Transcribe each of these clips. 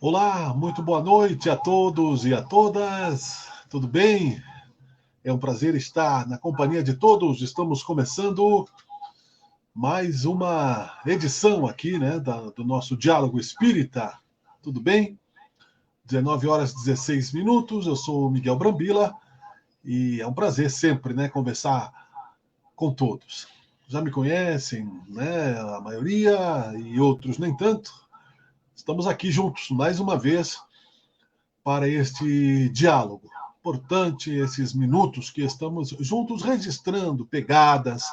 Olá, muito boa noite a todos e a todas. Tudo bem? É um prazer estar na companhia de todos. Estamos começando mais uma edição aqui, né, do nosso Diálogo Espírita. Tudo bem? 19 horas e 16 minutos. Eu sou o Miguel Brambila e é um prazer sempre, né, conversar com todos. Já me conhecem, né, a maioria e outros nem tanto. Estamos aqui juntos mais uma vez para este diálogo. Importante esses minutos que estamos juntos registrando pegadas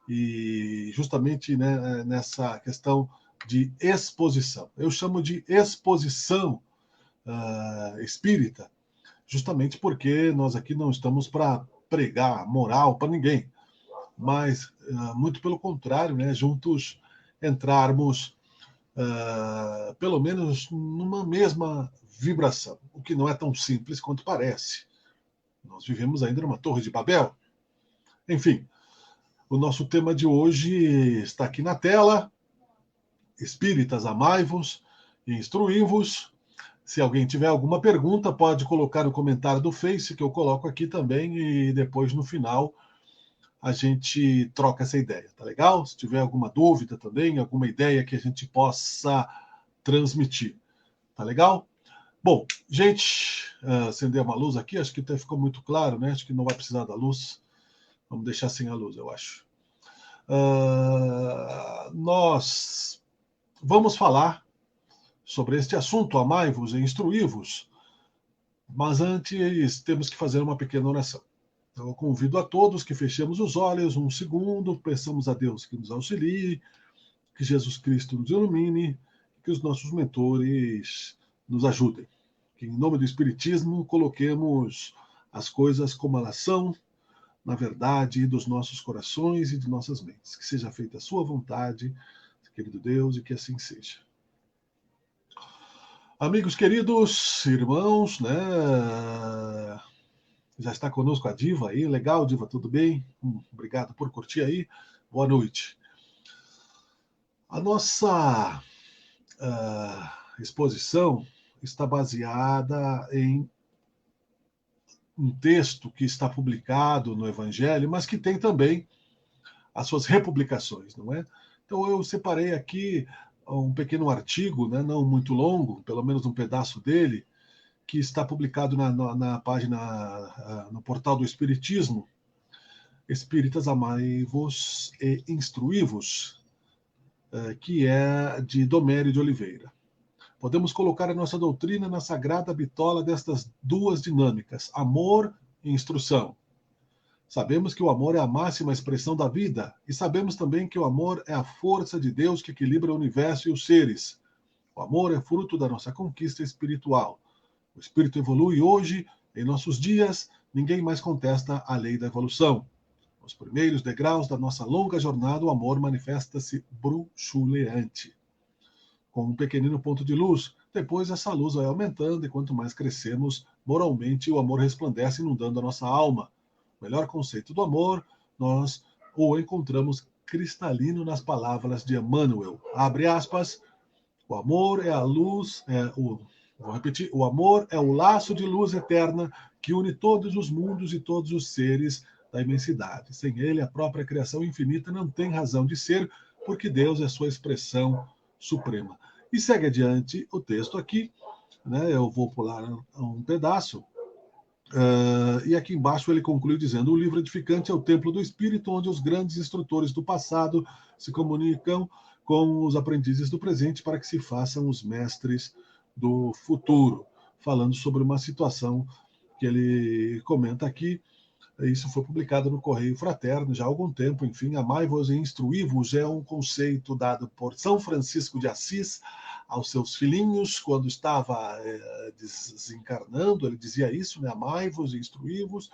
e justamente, né, nessa questão de exposição. Eu chamo de exposição espírita, justamente porque nós aqui não estamos para pregar moral para ninguém, mas muito pelo contrário, né, juntos entrarmos pelo menos numa mesma vibração, o que não é tão simples quanto parece. Nós vivemos ainda numa torre de Babel. Enfim, o nosso tema de hoje está aqui na tela. Espíritas, amai-vos e instruí-vos. Se alguém tiver alguma pergunta, pode colocar no comentário do Face, que eu coloco aqui também, e depois, no final, a gente troca essa ideia, tá legal? Se tiver alguma dúvida também, alguma ideia que a gente possa transmitir, tá legal? Bom, gente, acender uma luz aqui, acho que até ficou muito claro, né? Acho que não vai precisar da luz. Vamos deixar sem a luz, eu acho. Nós vamos falar sobre este assunto, amai-vos e instruí-vos, mas antes temos que fazer uma pequena oração. Então, eu convido a todos que fechemos os olhos um segundo, peçamos a Deus que nos auxilie, que Jesus Cristo nos ilumine, que os nossos mentores nos ajudem. Que, em nome do Espiritismo, coloquemos as coisas como elas são, na verdade dos nossos corações e de nossas mentes. Que seja feita a sua vontade, querido Deus, e que assim seja. Amigos queridos, irmãos, né? Já está conosco a Diva aí. Legal, Diva, tudo bem? Obrigado por curtir aí. Boa noite. A nossa exposição está baseada em um texto que está publicado no Evangelho, mas que tem também as suas republicações, não é? Então eu separei aqui um pequeno artigo, né, não muito longo, pelo menos um pedaço dele, que está publicado na página, no portal do Espiritismo, Espíritas Amai-vos e Instruí-vos, que é de Domério de Oliveira. Podemos colocar a nossa doutrina na sagrada bitola destas duas dinâmicas, amor e instrução. Sabemos que o amor é a máxima expressão da vida e sabemos também que o amor é a força de Deus que equilibra o universo e os seres. O amor é fruto da nossa conquista espiritual. O espírito evolui hoje, em nossos dias, ninguém mais contesta a lei da evolução. Nos primeiros degraus da nossa longa jornada, o amor manifesta-se bruxuleante, com um pequenino ponto de luz. Depois essa luz vai aumentando e quanto mais crescemos moralmente, o amor resplandece inundando a nossa alma. O melhor conceito do amor, nós o encontramos cristalino nas palavras de Emmanuel. Abre aspas, o amor é a luz, vou repetir, o amor é o laço de luz eterna que une todos os mundos e todos os seres da imensidade. Sem ele, a própria criação infinita não tem razão de ser, porque Deus é sua expressão suprema. E segue adiante o texto aqui, né? Eu vou pular um pedaço. E aqui embaixo ele conclui dizendo: o livro edificante é o templo do Espírito, onde os grandes instrutores do passado se comunicam com os aprendizes do presente para que se façam os mestres do futuro. Falando sobre uma situação que ele comenta aqui. Isso foi publicado no Correio Fraterno já há algum tempo. Enfim, amai-vos e instruí-vos é um conceito dado por São Francisco de Assis aos seus filhinhos quando estava desencarnando. Ele dizia isso, né? Amai-vos e instruí-vos.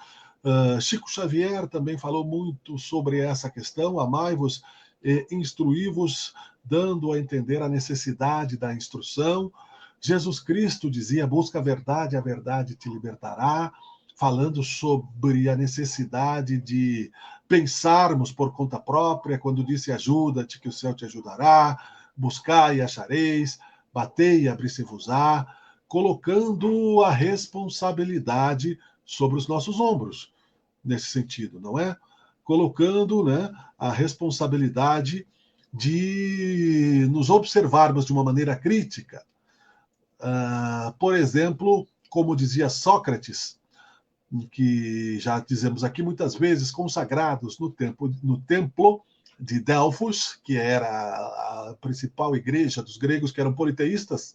Chico Xavier também falou muito sobre essa questão, amai-vos e instruí-vos, dando a entender a necessidade da instrução. Jesus Cristo dizia, busca a verdade te libertará, falando sobre a necessidade de pensarmos por conta própria, quando disse ajuda-te que o céu te ajudará, buscai e achareis, batei e abri-se-vos-á, colocando a responsabilidade sobre os nossos ombros, nesse sentido, não é? Colocando, né, a responsabilidade de nos observarmos de uma maneira crítica. Por exemplo, como dizia Sócrates, que já dizemos aqui muitas vezes, consagrados no templo de Delfos, que era a principal igreja dos gregos, que eram politeístas,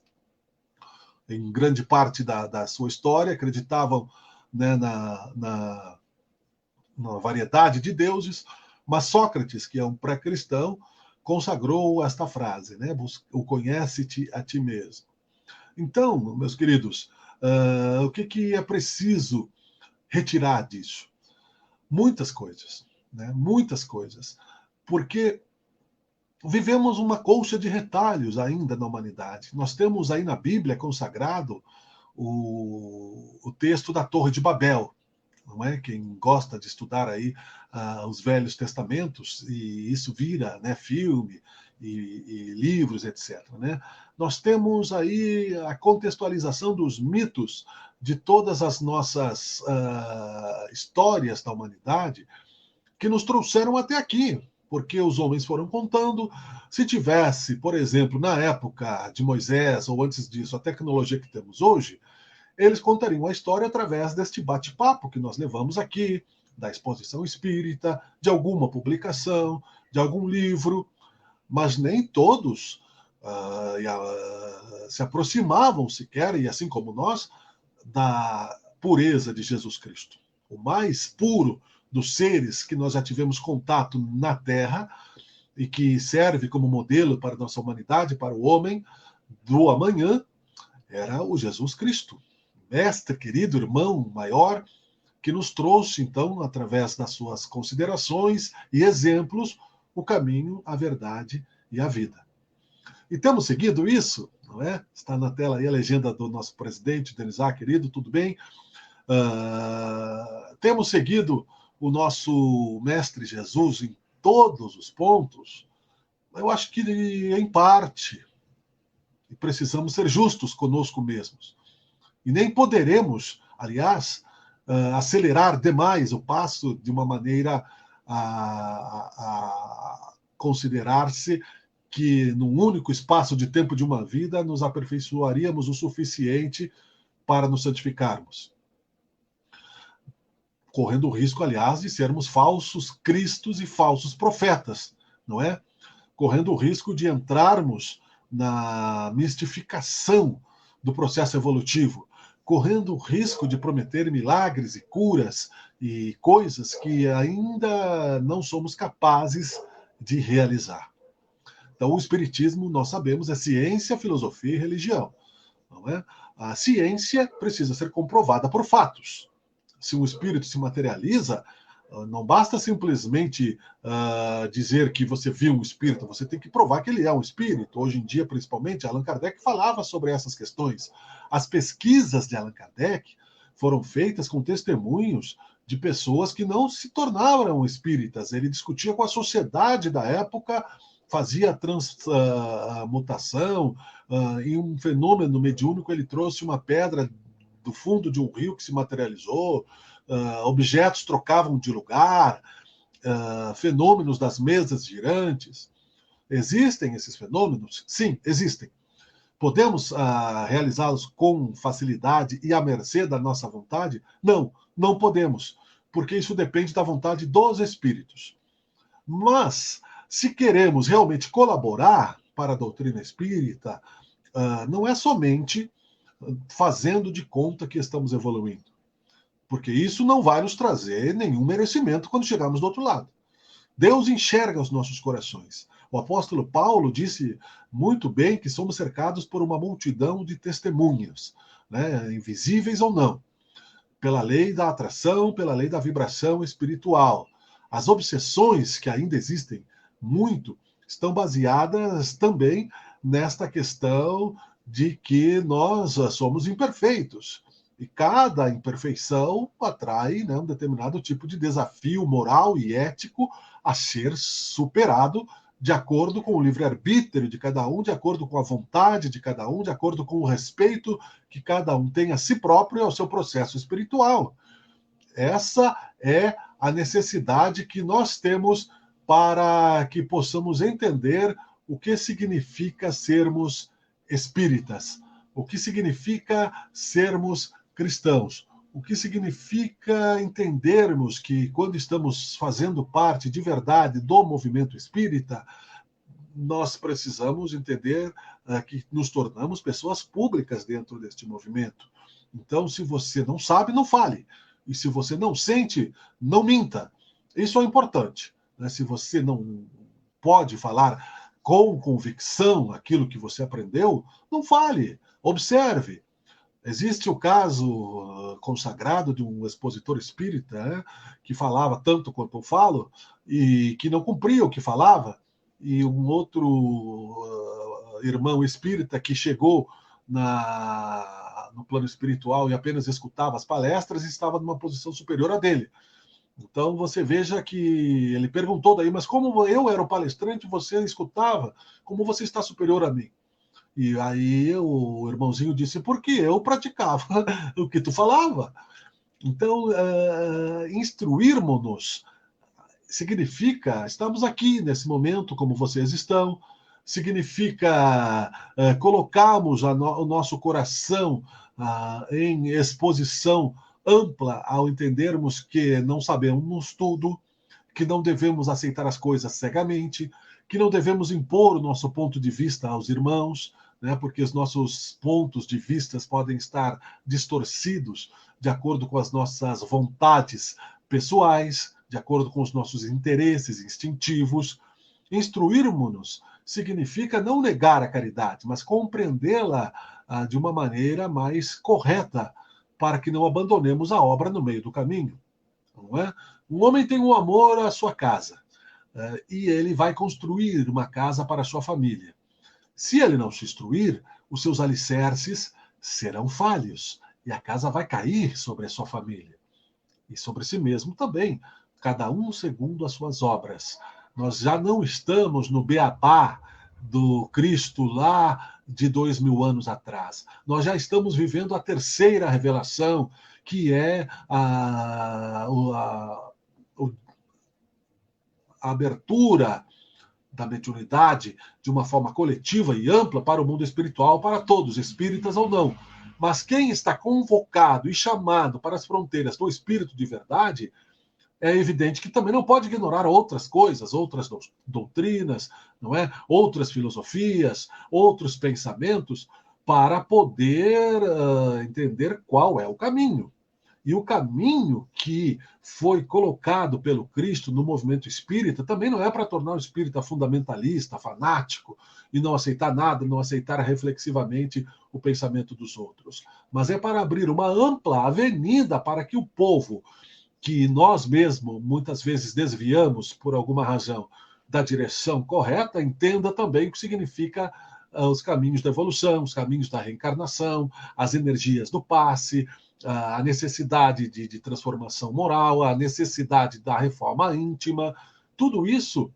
em grande parte da sua história, acreditavam, né, na variedade de deuses, mas Sócrates, que é um pré-cristão, consagrou esta frase, né? O conhece-te a ti mesmo. Então, meus queridos, o que é preciso retirar disso? Muitas coisas, né? Muitas coisas. Porque vivemos uma colcha de retalhos ainda na humanidade. Nós temos aí na Bíblia consagrado o texto da Torre de Babel, não é? Quem gosta de estudar aí os Velhos Testamentos, e isso vira, né, filme e livros, etc., né? Nós temos aí a contextualização dos mitos de todas as nossas histórias da humanidade que nos trouxeram até aqui, porque os homens foram contando. Se tivesse, por exemplo, na época de Moisés ou antes disso, a tecnologia que temos hoje, eles contariam a história através deste bate-papo que nós levamos aqui, da exposição espírita, de alguma publicação, de algum livro, mas nem todos se aproximavam sequer, e assim como nós, da pureza de Jesus Cristo. O mais puro dos seres que nós já tivemos contato na Terra e que serve como modelo para a nossa humanidade, para o homem do amanhã, era o Jesus Cristo. Mestre, querido, irmão maior, que nos trouxe, então, através das suas considerações e exemplos, o caminho, a verdade e a vida. E temos seguido isso, não é? Está na tela aí a legenda do nosso presidente, Denizar, querido, tudo bem? Temos seguido o nosso Mestre Jesus em todos os pontos? Eu acho que, em parte, precisamos ser justos conosco mesmos. E nem poderemos, aliás, acelerar demais o passo de uma maneira a considerar-se que, num único espaço de tempo de uma vida, nos aperfeiçoaríamos o suficiente para nos santificarmos. Correndo o risco, aliás, de sermos falsos cristos e falsos profetas, não é? Correndo o risco de entrarmos na mistificação do processo evolutivo, correndo o risco de prometer milagres e curas e coisas que ainda não somos capazes de realizar. Então, o Espiritismo, nós sabemos, é ciência, filosofia e religião. Não é? A ciência precisa ser comprovada por fatos. Se o espírito se materializa, não basta simplesmente dizer que você viu um espírito, você tem que provar que ele é um espírito. Hoje em dia, principalmente, Allan Kardec falava sobre essas questões. As pesquisas de Allan Kardec foram feitas com testemunhos de pessoas que não se tornaram espíritas. Ele discutia com a sociedade da época, fazia transmutação, em um fenômeno mediúnico ele trouxe uma pedra do fundo de um rio que se materializou, objetos trocavam de lugar, fenômenos das mesas girantes. Existem esses fenômenos? Sim, existem. Podemos realizá-los com facilidade e à mercê da nossa vontade? Não, não podemos, porque isso depende da vontade dos espíritos. Mas, se queremos realmente colaborar para a doutrina espírita, não é somente fazendo de conta que estamos evoluindo, porque isso não vai nos trazer nenhum merecimento quando chegarmos do outro lado. Deus enxerga os nossos corações. O apóstolo Paulo disse muito bem que somos cercados por uma multidão de testemunhas, né, invisíveis ou não, pela lei da atração, pela lei da vibração espiritual. As obsessões que ainda existem muito estão baseadas também nesta questão de que nós somos imperfeitos. E cada imperfeição atrai, né, um determinado tipo de desafio moral e ético a ser superado de acordo com o livre-arbítrio de cada um, de acordo com a vontade de cada um, de acordo com o respeito que cada um tem a si próprio e ao seu processo espiritual. Essa é a necessidade que nós temos para que possamos entender o que significa sermos espíritas, o que significa sermos cristãos, o que significa entendermos que, quando estamos fazendo parte de verdade do movimento espírita, nós precisamos entender que nos tornamos pessoas públicas dentro deste movimento. Então, se você não sabe, não fale. E se você não sente, não minta. Isso é importante, né? Se você não pode falar com convicção aquilo que você aprendeu, não fale, observe. Existe o caso consagrado de um expositor espírita, né, que falava tanto quanto eu falo e que não cumpria o que falava, e um outro irmão espírita que chegou no plano espiritual e apenas escutava as palestras e estava numa posição superior à dele. Então você veja que ele perguntou daí, mas como eu era o palestrante, você escutava, como você está superior a mim? E aí o irmãozinho disse, porque eu praticava o que tu falava. Então, instruirmos-nos significa, estamos aqui nesse momento como vocês estão, significa colocarmos o nosso coração em exposição ampla ao entendermos que não sabemos tudo, que não devemos aceitar as coisas cegamente, que não devemos impor o nosso ponto de vista aos irmãos, né, porque os nossos pontos de vista podem estar distorcidos de acordo com as nossas vontades pessoais, de acordo com os nossos interesses instintivos. Instruirmos-nos significa não negar a caridade, mas compreendê-la de uma maneira mais correta, para que não abandonemos a obra no meio do caminho. Não é? Um homem tem um amor à sua casa, e ele vai construir uma casa para a sua família. Se ele não se instruir, os seus alicerces serão falhos e a casa vai cair sobre a sua família e sobre si mesmo também, cada um segundo as suas obras. Nós já não estamos no beabá do Cristo lá de 2000 anos atrás. Nós já estamos vivendo a terceira revelação, que é a abertura da mediunidade de uma forma coletiva e ampla para o mundo espiritual, para todos, espíritas ou não. Mas quem está convocado e chamado para as fronteiras do espírito de verdade, é evidente que também não pode ignorar outras coisas, outras doutrinas, não é? Outras filosofias, outros pensamentos, para poder entender qual é o caminho. E o caminho que foi colocado pelo Cristo no movimento espírita também não é para tornar o espírita fundamentalista, fanático, e não aceitar nada, não aceitar reflexivamente o pensamento dos outros. Mas é para abrir uma ampla avenida para que o povo, que nós mesmos muitas vezes desviamos por alguma razão da direção correta, entenda também o que significa os caminhos da evolução, os caminhos da reencarnação, as energias do passe, a necessidade de transformação moral, a necessidade da reforma íntima. Tudo isso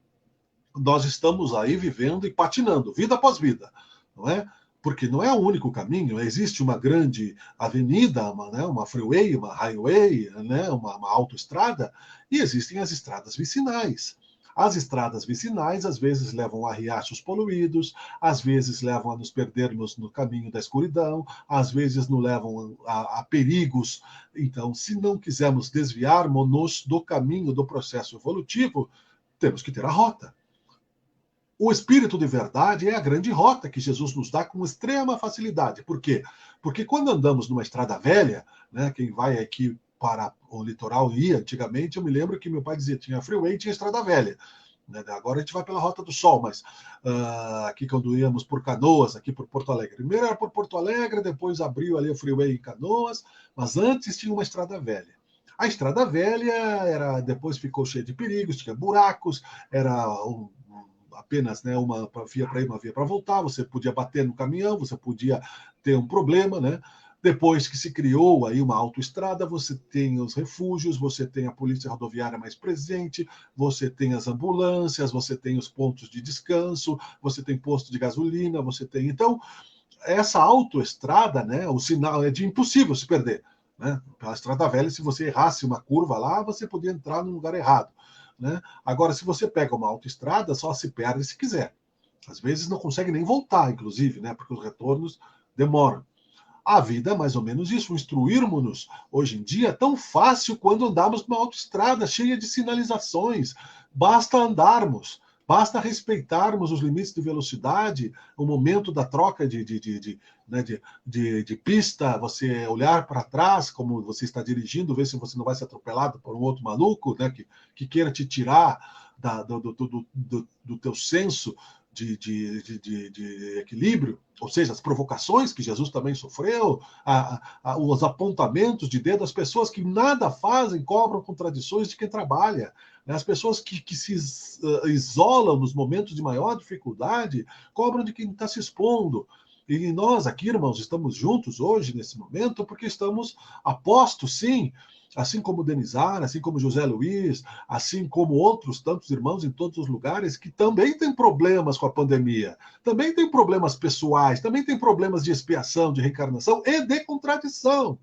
nós estamos aí vivendo e patinando, vida após vida, não é? Porque não é o único caminho, existe uma grande avenida, uma freeway, uma highway, né, uma autoestrada, e existem as estradas vicinais. As estradas vicinais, às vezes, levam a riachos poluídos, às vezes levam a nos perdermos no caminho da escuridão, às vezes nos levam a perigos. Então, se não quisermos desviarmos-nos do caminho do processo evolutivo, temos que ter a rota. O espírito de verdade é a grande rota que Jesus nos dá com extrema facilidade. Por quê? Porque quando andamos numa estrada velha, né, quem vai aqui para o litoral ia antigamente, eu me lembro que meu pai dizia, tinha freeway e tinha estrada velha. Agora a gente vai pela Rota do Sol, mas aqui quando íamos por Canoas, aqui por Porto Alegre. Primeiro era por Porto Alegre, depois abriu ali o freeway em Canoas, mas antes tinha uma estrada velha. A estrada velha depois ficou cheia de perigos, tinha buracos, era apenas, né, uma via para ir, uma via para voltar, você podia bater no caminhão, você podia ter um problema, né? Depois que se criou aí uma autoestrada, você tem os refúgios, você tem a polícia rodoviária mais presente, você tem as ambulâncias, você tem os pontos de descanso, você tem posto de gasolina, você tem... Então, essa autoestrada, né, o sinal é de impossível se perder. Né? Pela estrada velha, se você errasse uma curva lá, você podia entrar no lugar errado. Né? Agora, se você pega uma autoestrada, só se perde se quiser. Às vezes não consegue nem voltar, inclusive, né, porque os retornos demoram. A vida é mais ou menos isso, instruirmos-nos. Hoje em dia é tão fácil quando andamos numa autoestrada cheia de sinalizações. Basta andarmos, basta respeitarmos os limites de velocidade, o momento da troca né, de pista, você olhar para trás, como você está dirigindo, ver se você não vai ser atropelado por um outro maluco, né, que queira te tirar do teu senso de equilíbrio, ou seja, as provocações que Jesus também sofreu, os apontamentos de dedo, as pessoas que nada fazem cobram contradições de quem trabalha. Né? As pessoas que se isolam nos momentos de maior dificuldade cobram de quem está se expondo. E nós aqui, irmãos, estamos juntos hoje, nesse momento, porque estamos apostos, sim, assim como Denizar, assim como José Luiz, assim como outros tantos irmãos em todos os lugares, que também têm problemas com a pandemia, também têm problemas pessoais, também têm problemas de expiação, de reencarnação e de contradição.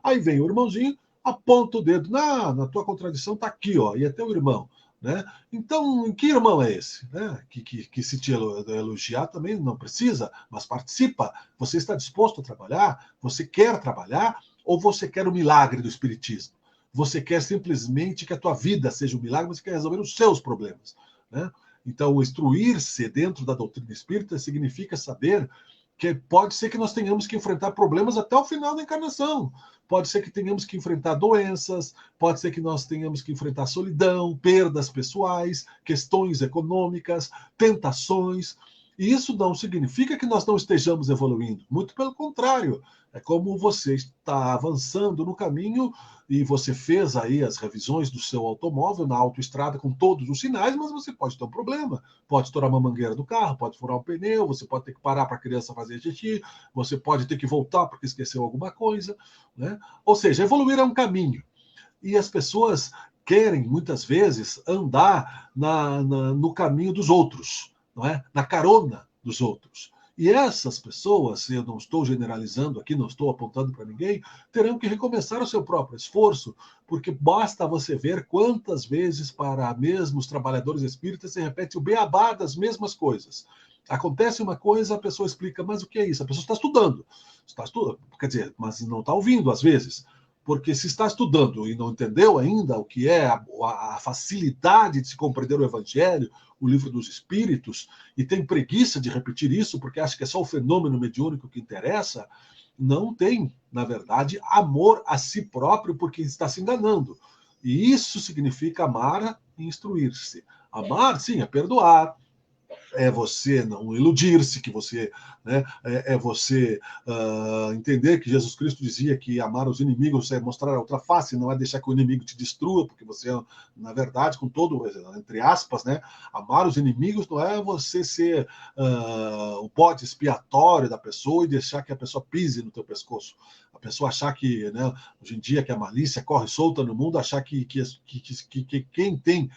Aí vem o irmãozinho, aponta o dedo, na tua contradição está aqui, ó, e é teu irmão. Né? Então, que irmão é esse? Né? Que se te elogiar também não precisa, mas participa. Você está disposto a trabalhar? Você quer trabalhar? Ou você quer o milagre do Espiritismo? Você quer simplesmente que a tua vida seja um milagre, você quer resolver os seus problemas. Né? Então, instruir-se dentro da doutrina espírita significa saber que pode ser que nós tenhamos que enfrentar problemas até o final da encarnação. Pode ser que tenhamos que enfrentar doenças, pode ser que nós tenhamos que enfrentar solidão, perdas pessoais, questões econômicas, tentações. E isso não significa que nós não estejamos evoluindo. Muito pelo contrário. É como você está avançando no caminho e você fez aí as revisões do seu automóvel na autoestrada com todos os sinais, mas você pode ter um problema. Pode estourar uma mangueira do carro, pode furar um pneu, você pode ter que parar para a criança fazer xixi, você pode ter que voltar porque esqueceu alguma coisa. Né? Ou seja, evoluir é um caminho. E as pessoas querem, muitas vezes, andar no caminho dos outros, não é? Na carona dos outros. E essas pessoas, eu não estou generalizando aqui, não estou apontando para ninguém, terão que recomeçar o seu próprio esforço, porque basta você ver quantas vezes para mesmo os trabalhadores espíritas se repete o beabá das mesmas coisas. Acontece uma coisa, a pessoa explica, mas o que é isso? A pessoa está estudando, quer dizer, mas não está ouvindo às vezes. Porque se está estudando e não entendeu ainda o que é a facilidade de se compreender o Evangelho, o livro dos Espíritos, e tem preguiça de repetir isso porque acha que é só o fenômeno mediúnico que interessa, não tem, na verdade, amor a si próprio porque está se enganando. E isso significa amar e instruir-se. Amar, sim, é perdoar, é você não iludir-se, que você, né, é você entender que Jesus Cristo dizia que amar os inimigos é mostrar a outra face, não é deixar que o inimigo te destrua, porque você, na verdade, com todo, entre aspas, né, amar os inimigos não é você ser o bode expiatório da pessoa e deixar que a pessoa pise no teu pescoço. A pessoa achar que, né, hoje em dia, que a malícia corre solta no mundo, achar que quem tem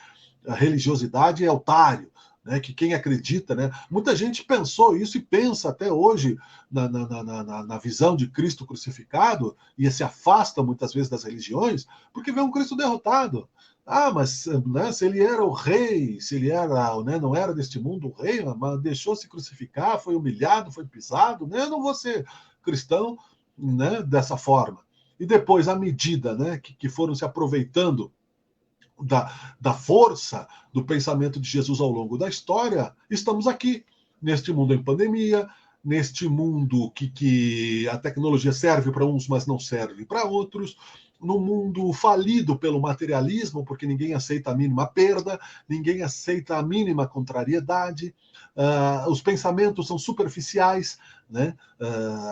a religiosidade é otário, né, que quem acredita, né? Muita gente pensou isso e pensa até hoje na visão de Cristo crucificado e se afasta muitas vezes das religiões porque vê um Cristo derrotado. Ah, mas né, se ele era o rei, se ele era, né, não era deste mundo o rei, mas deixou-se crucificar, foi humilhado, foi pisado, né? Eu não vou ser cristão, né, dessa forma. E depois, à medida, né, que foram se aproveitando da força do pensamento de Jesus ao longo da história, estamos aqui, neste mundo em pandemia, neste mundo que a tecnologia serve para uns, mas não serve para outros, num mundo falido pelo materialismo, porque ninguém aceita a mínima perda, ninguém aceita a mínima contrariedade, os pensamentos são superficiais, né?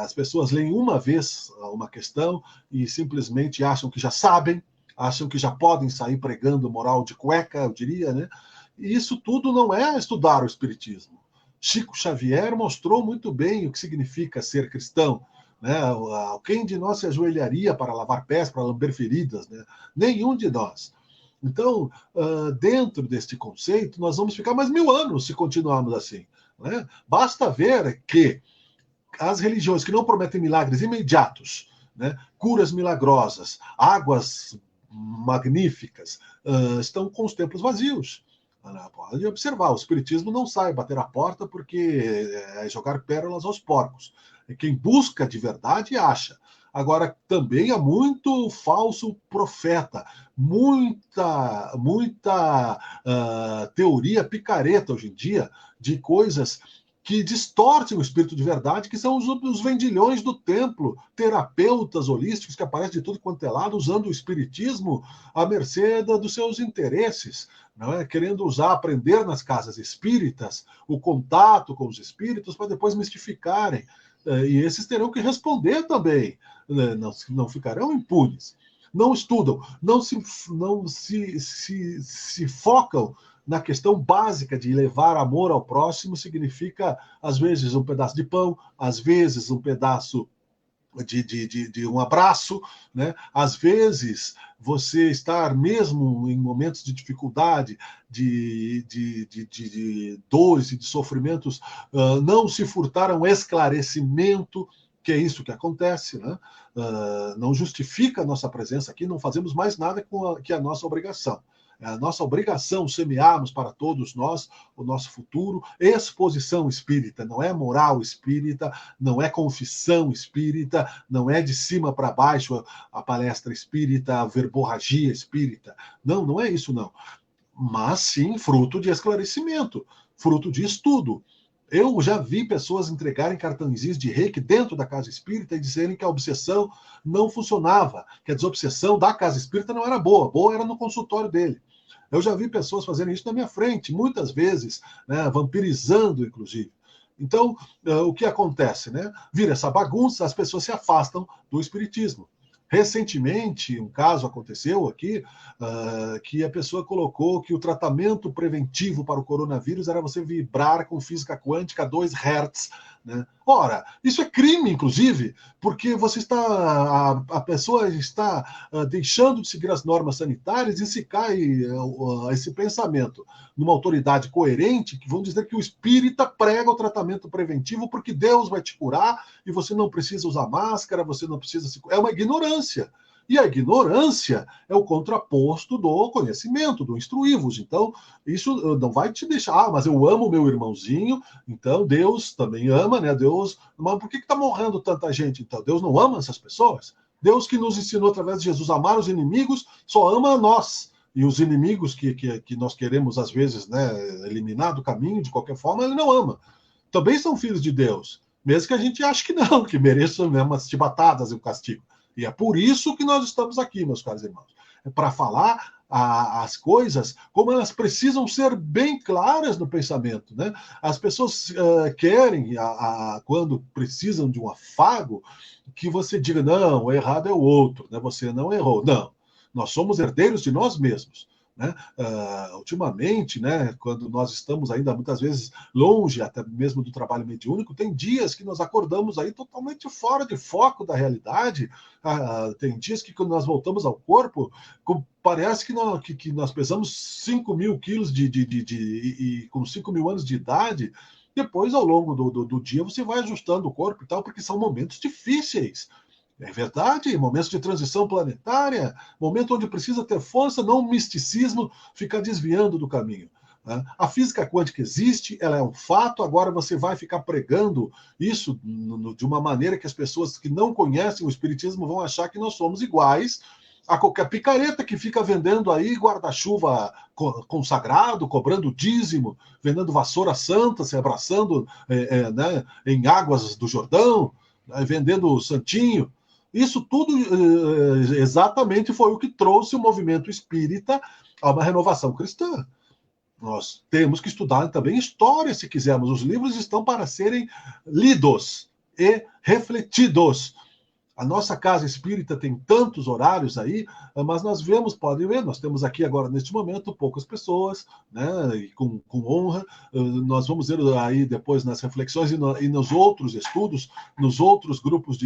As pessoas leem uma vez uma questão e simplesmente acham que já sabem, acham que já podem sair pregando moral de cueca, eu diria, né? E isso tudo não é estudar o Espiritismo. Chico Xavier mostrou muito bem o que significa ser cristão, Né? Quem de nós se ajoelharia para lavar pés, para lamber feridas? Né? Nenhum de nós. Então, dentro deste conceito, nós vamos ficar mais 1000 anos se continuarmos assim. Né? Basta ver que as religiões que não prometem milagres imediatos, né, curas milagrosas, águas magníficas, estão com os templos vazios. Pode observar, o espiritismo não sai bater a porta porque é jogar pérolas aos porcos. Quem busca de verdade acha. Agora, também há muito falso profeta, muita teoria picareta hoje em dia de coisas que distorcem o espírito de verdade, que são os vendilhões do templo, terapeutas holísticos que aparecem de tudo quanto é lado, usando o espiritismo à mercê dos seus interesses, não é? Querendo aprender nas casas espíritas, o contato com os espíritos, para depois mistificarem. E esses terão que responder também, não ficarão impunes. Não estudam, não se focam na questão básica de levar amor ao próximo. Significa, às vezes, um pedaço de pão, às vezes, um pedaço de um abraço, né? Às vezes, você estar mesmo em momentos de dificuldade, de dores e de sofrimentos, não se furtar a um esclarecimento, que é isso que acontece, né? Não justifica a nossa presença aqui, não fazemos mais nada que a nossa obrigação. É a nossa obrigação semearmos para todos nós o nosso futuro. Exposição espírita, não é moral espírita, não é confissão espírita, não é de cima para baixo a palestra espírita, a verborragia espírita. Não, não é isso não. Mas sim fruto de esclarecimento, fruto de estudo. Eu já vi pessoas entregarem cartõezinhos de reiki dentro da casa espírita e dizerem que a obsessão não funcionava, que a desobsessão da casa espírita não era boa, boa era no consultório dele. Eu já vi pessoas fazerem isso na minha frente, muitas vezes, né, vampirizando, inclusive. Então, o que acontece? Né? Vira essa bagunça, as pessoas se afastam do espiritismo. Recentemente, um caso aconteceu aqui, que a pessoa colocou que o tratamento preventivo para o coronavírus era você vibrar com física quântica a 2 Hz. Né? Ora, isso é crime, inclusive, porque você a pessoa está deixando de seguir as normas sanitárias e se cai esse pensamento numa autoridade coerente, que vão dizer que o espírita prega o tratamento preventivo porque Deus vai te curar e você não precisa usar máscara, você não precisa se... É uma ignorância. E a ignorância é o contraposto do conhecimento, do instruí-vos. Então, isso não vai te deixar, mas eu amo meu irmãozinho, então Deus também ama, né? Deus, mas por que está morrendo tanta gente? Então, Deus não ama essas pessoas? Deus que nos ensinou através de Jesus a amar os inimigos, só ama a nós. E os inimigos que nós queremos, às vezes, né, eliminar do caminho, de qualquer forma, ele não ama. Também são filhos de Deus, mesmo que a gente ache que não, que mereçam, né, umas chibatadas e um castigo. E é por isso que nós estamos aqui, meus caros irmãos. É para falar as coisas como elas precisam ser bem claras no pensamento. Né? As pessoas querem, quando precisam de um afago, que você diga, não, o errado é o outro, né? Você não errou. Não, nós somos herdeiros de nós mesmos. Né? Ultimamente, né, quando nós estamos ainda muitas vezes longe até mesmo do trabalho mediúnico, tem dias que nós acordamos aí totalmente fora de foco da realidade. Tem dias que quando nós voltamos ao corpo, parece que nós pesamos 5.000 quilos e com 5.000 anos de idade. Depois, ao longo do dia, você vai ajustando o corpo e tal, porque são momentos difíceis. É verdade, momentos de transição planetária, momento onde precisa ter força, não um misticismo ficar desviando do caminho. Né? A física quântica existe, ela é um fato, agora você vai ficar pregando isso de uma maneira que as pessoas que não conhecem o espiritismo vão achar que nós somos iguais a qualquer picareta que fica vendendo aí guarda-chuva consagrado, cobrando dízimo, vendendo vassoura santa, se abraçando né, em águas do Jordão, vendendo santinho. Isso tudo exatamente foi o que trouxe o movimento espírita a uma renovação cristã. Nós temos que estudar também história, se quisermos. Os livros estão para serem lidos e refletidos. A nossa casa espírita tem tantos horários aí, mas nós vemos, podem ver, nós temos aqui agora, neste momento, poucas pessoas, né, e com honra. Nós vamos ver aí depois nas reflexões e nos outros estudos, nos outros grupos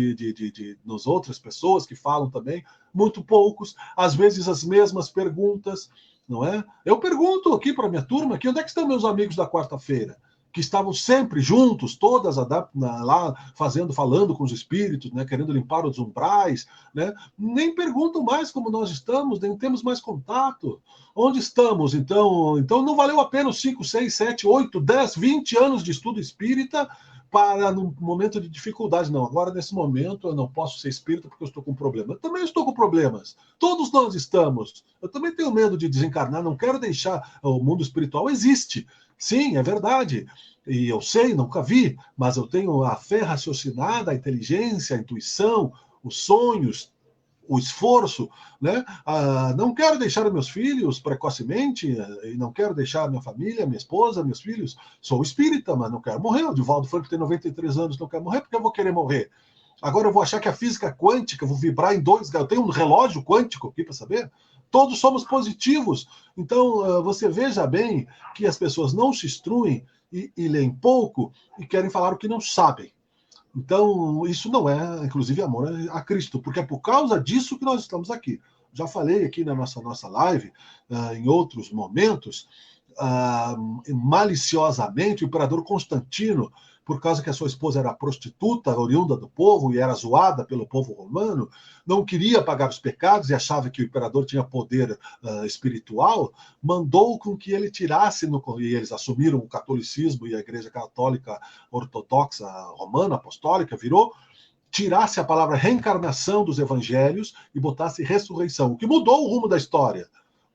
nos outras pessoas que falam também, muito poucos, às vezes as mesmas perguntas, não é? Eu pergunto aqui para a minha turma, aqui, onde é que estão meus amigos da quarta-feira? Que estavam sempre juntos, todas lá falando com os espíritos, né, querendo limpar os umbrais, né, nem perguntam mais como nós estamos, nem temos mais contato. Onde estamos? Então não valeu a pena os 5, 6, 7, 8, 10, 20 anos de estudo espírita para num momento de dificuldade. Não, agora nesse momento eu não posso ser espírita porque eu estou com problema. Eu também estou com problemas. Todos nós estamos. Eu também tenho medo de desencarnar, não quero deixar. O mundo espiritual existe. Sim, é verdade. E eu sei, nunca vi, mas eu tenho a fé raciocinada, a inteligência, a intuição, os sonhos, o esforço, né? Não quero deixar meus filhos precocemente, e não quero deixar minha família, minha esposa, meus filhos. Sou espírita, mas não quero morrer. O Divaldo Franco tem 93 anos, não quero morrer, porque eu vou querer morrer. Agora eu vou achar que a física quântica, eu vou vibrar em 2 graus. Eu tenho um relógio quântico aqui para saber. Todos somos positivos. Então, você veja bem que as pessoas não se instruem e leem pouco e querem falar o que não sabem. Então, isso não é, inclusive, amor a Cristo, porque é por causa disso que nós estamos aqui. Já falei aqui na nossa live, em outros momentos, maliciosamente, o imperador Constantino, por causa que a sua esposa era prostituta, oriunda do povo, e era zoada pelo povo romano, não queria pagar os pecados e achava que o imperador tinha poder espiritual, mandou com que ele tirasse, e eles assumiram o catolicismo e a Igreja Católica Ortodoxa Romana, Apostólica, tirasse a palavra reencarnação dos evangelhos e botasse ressurreição, o que mudou o rumo da história.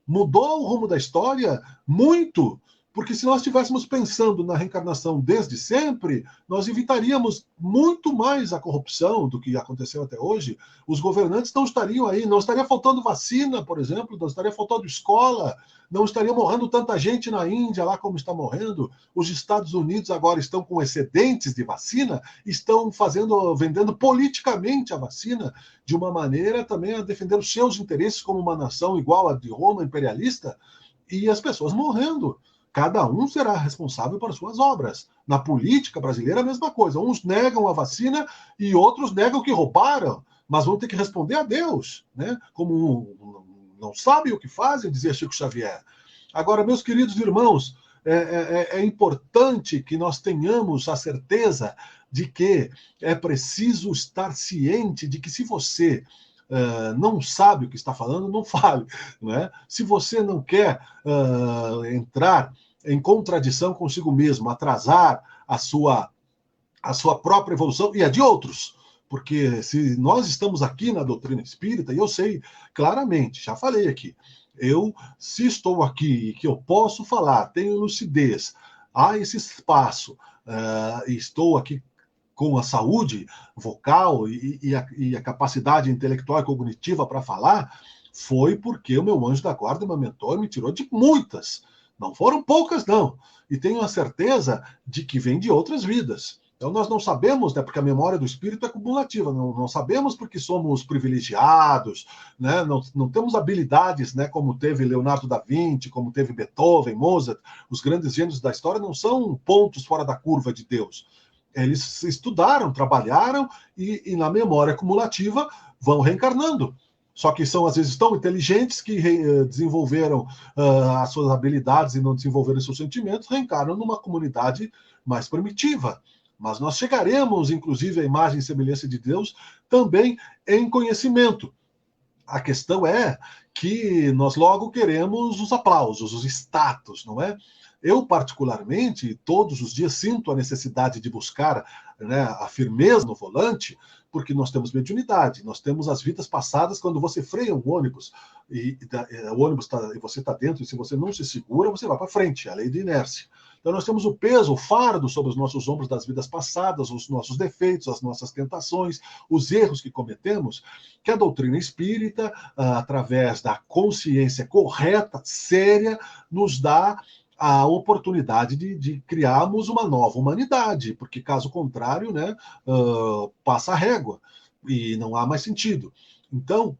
Mudou o rumo da história muito, porque se nós estivéssemos pensando na reencarnação desde sempre, nós evitaríamos muito mais a corrupção do que aconteceu até hoje. Os governantes não estariam aí, não estaria faltando vacina, por exemplo, não estaria faltando escola, não estaria morrendo tanta gente na Índia, lá como está morrendo. Os Estados Unidos agora estão com excedentes de vacina, estão vendendo politicamente a vacina, de uma maneira também a defender os seus interesses como uma nação igual a de Roma, imperialista, e as pessoas morrendo. Cada um será responsável por suas obras. Na política brasileira, a mesma coisa. Uns negam a vacina e outros negam que roubaram, mas vão ter que responder a Deus, né? Como não sabem o que fazem, dizia Chico Xavier. Agora, meus queridos irmãos, é importante que nós tenhamos a certeza de que é preciso estar ciente de que se você não sabe o que está falando, não fale. Não é? Se você não quer entrar em contradição consigo mesmo, atrasar a sua própria evolução e a de outros, porque se nós estamos aqui na doutrina espírita, e eu sei claramente, já falei aqui, se estou aqui e que eu posso falar, tenho lucidez, há esse espaço, e estou aqui com a saúde vocal e a capacidade intelectual e cognitiva para falar, foi porque o meu anjo da guarda, meu mentor, me tirou de muitas. Não foram poucas, não. E tenho a certeza de que vem de outras vidas. Então nós não sabemos, né, porque a memória do espírito é cumulativa, não sabemos porque somos privilegiados, né, não temos habilidades, né, como teve Leonardo da Vinci, como teve Beethoven, Mozart. Os grandes gênios da história não são pontos fora da curva de Deus. Eles estudaram, trabalharam e na memória acumulativa vão reencarnando. Só que são, às vezes, tão inteligentes que desenvolveram as suas habilidades e não desenvolveram seus sentimentos, reencarnam numa comunidade mais primitiva. Mas nós chegaremos, inclusive, à imagem e semelhança de Deus também em conhecimento. A questão é que nós logo queremos os aplausos, os status, não é? Eu, particularmente, todos os dias sinto a necessidade de buscar, né, a firmeza no volante, porque nós temos mediunidade, nós temos as vidas passadas. Quando você freia um ônibus, o ônibus e você está dentro, e se você não se segura, você vai para frente, é a lei de inércia. Então nós temos o peso, o fardo sobre os nossos ombros das vidas passadas, os nossos defeitos, as nossas tentações, os erros que cometemos, que a doutrina espírita, através da consciência correta, séria, nos dá a oportunidade de criarmos uma nova humanidade, porque caso contrário, né, passa a régua. e não há mais sentido. Então,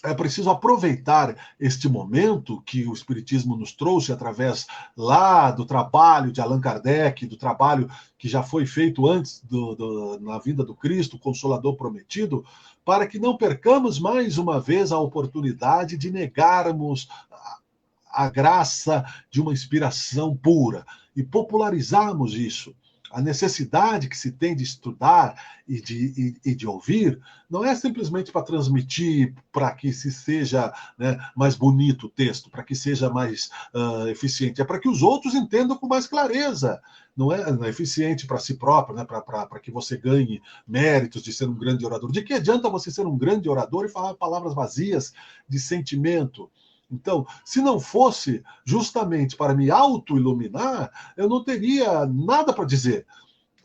é preciso aproveitar este momento que o Espiritismo nos trouxe através lá do trabalho de Allan Kardec, do trabalho que já foi feito antes na vinda do Cristo, o Consolador Prometido, para que não percamos mais uma vez a oportunidade de negarmos a graça de uma inspiração pura e popularizarmos isso. A necessidade que se tem de estudar e de ouvir não é simplesmente para transmitir, para que se seja, né, mais bonito o texto, para que seja mais eficiente, é para que os outros entendam com mais clareza. Não é eficiente para si próprio, né, para que você ganhe méritos de ser um grande orador. De que adianta você ser um grande orador e falar palavras vazias de sentimento? Então, se não fosse justamente para me auto-iluminar, eu não teria nada para dizer.